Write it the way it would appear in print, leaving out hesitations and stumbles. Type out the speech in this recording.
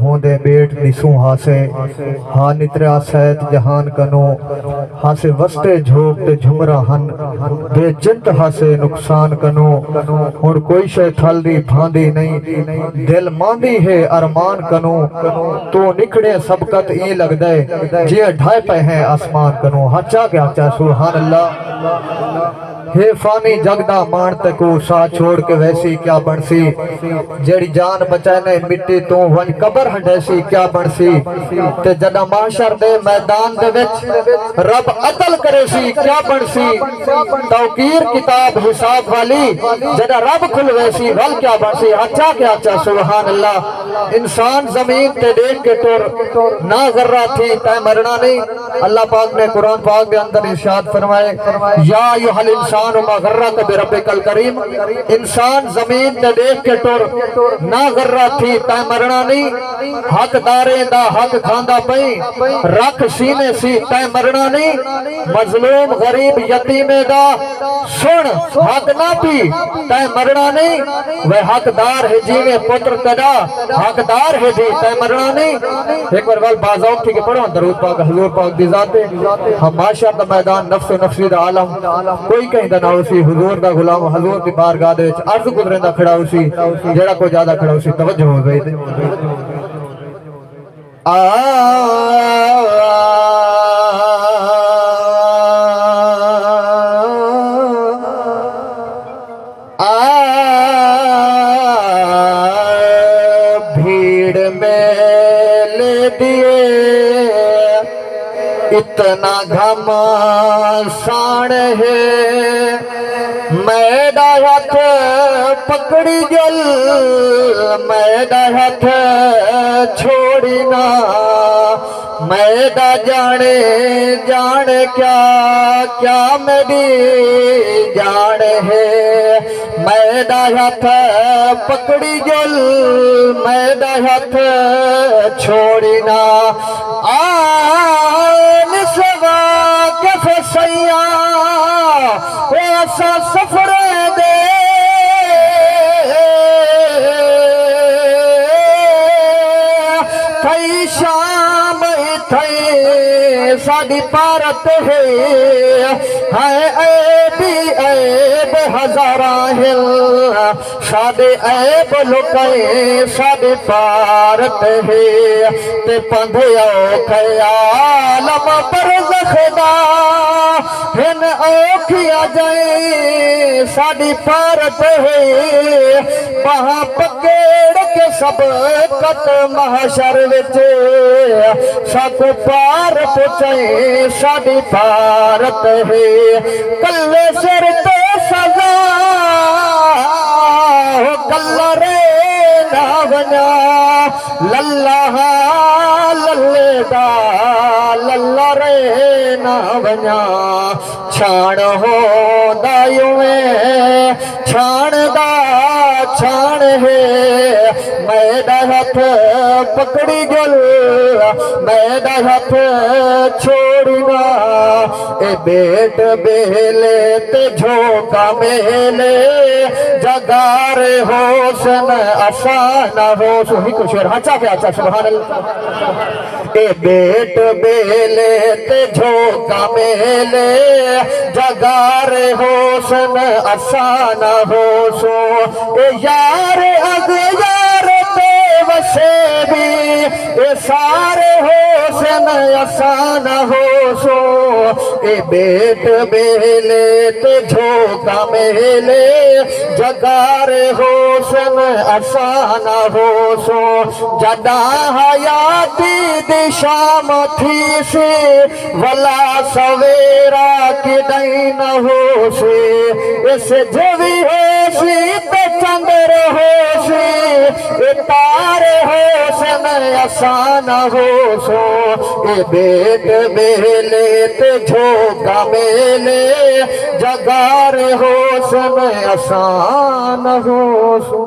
होंदे बेट निसू हासे हा नित्रा सैत जहान कनो हासे वस्ते झोंक ते झुमरा हन बेजंत हासे नुकसान कनो हुण कोई शे थलदी भांदी नहीं दिल मांदी है अरमान कनो तो निकड़े सबकत ई लगदे जे ढाई पे हैं आसमान कनो हचा क्या चा सुभान अल्लाह हे फानी जगदा मान तको सा छोड़ के वैसी क्या बनसी जेड़ी जान बचाने मिट्टी तो वन कबर हंडैसी क्या बनसी ते जदा माशर दे मैदान दे विच रब अदल करेसी क्या बनसी तौकीर किताब हिसाब वाली जदा रब खुलवेसी वल क्या बनसी अच्छा क्या अच्छा सुभान अल्लाह इंसान जमीन ते देख के टुर ना जर्रा थी तय मरना नहीं अल्लाह पाक ने कुरान पाक के अंदर इरशाद फरमाए या अय्युहल इंसान बिरब्बिकल करीम इंसान जमीन ते देख के टुर ना गर्रा थी तै मरना नहीं हकदारे दा हक खांदा पई रख सीने सी तै मरना नहीं मजलूम गरीब यतीमे दा सुन हक ना पी तै मरना नहीं वे हकदार है जीवे पुत्र कदा हकदार है जी तै मरना नहीं एक बार वाल बाज़ौक थी के पढ़ो दरूद पाक हुजूर पाक दी जाते हम माशर दा मैदान नफ्स नफ्सी दा आलम कोई कहीं ना उसी हुजूर दा गुलाम हुजूर दी बारगाह दे विच अर्ज गुजरेंदा खड़ा उसी जेड़ा कोई ज्यादा खड़ा उसी तवज्जो हो गई भीड़ में ले दिए इतना घमासान है मैदा हाथ पकड़ी जल मैदा हाथ छोड़ी ना मैदा जाने जाने क्या क्या मेरी जान है मैदा हाथ पकड़ी जल मैदा हाथ छोड़ी ना सैया ऐसा सफर दे थई शाम थई साड़ी पारत है ऐबी ऐब हजारा हिल साडे ऐब लुकाए साडे पारत है ते पंधियो ख्यालम पर ज़खदा हिन औखिया जाए साडी पारत है वहां पकेड़ के सब कत महशर विच सक पार पुचाए साडी पारत है कल्ले सिर तो सजा कल्ला रे ना वना लल्ला लल्ले दा लल्ला रे ना वना छाण हो दायुए छाण दा छाण है मैदा हाथ पकड़ी गल मैदा हाथ छोड़ना ए बेट बेले ते झोंका मेले जगार होसन आसान हो सुही कुछ अच्छा क्या अच्छा सुभान अल्लाह ए बेट बेले ते झोंका मेले जगार होसन आसान हो सो ए यार अग यार ते वसे भी ए सारे होसन आसान हो सो ए बेट बेले ते झोंका मेले जगार होसन आसान हो सो जदा हयाती दिशा मथी से वला सवेरा किदई न हो से इस जवी हो सी ते चंद्र हो सी तारे होसन आसान हो सो ए बेट बेले ते झोंका मेले जगार होसन आसान हो सो।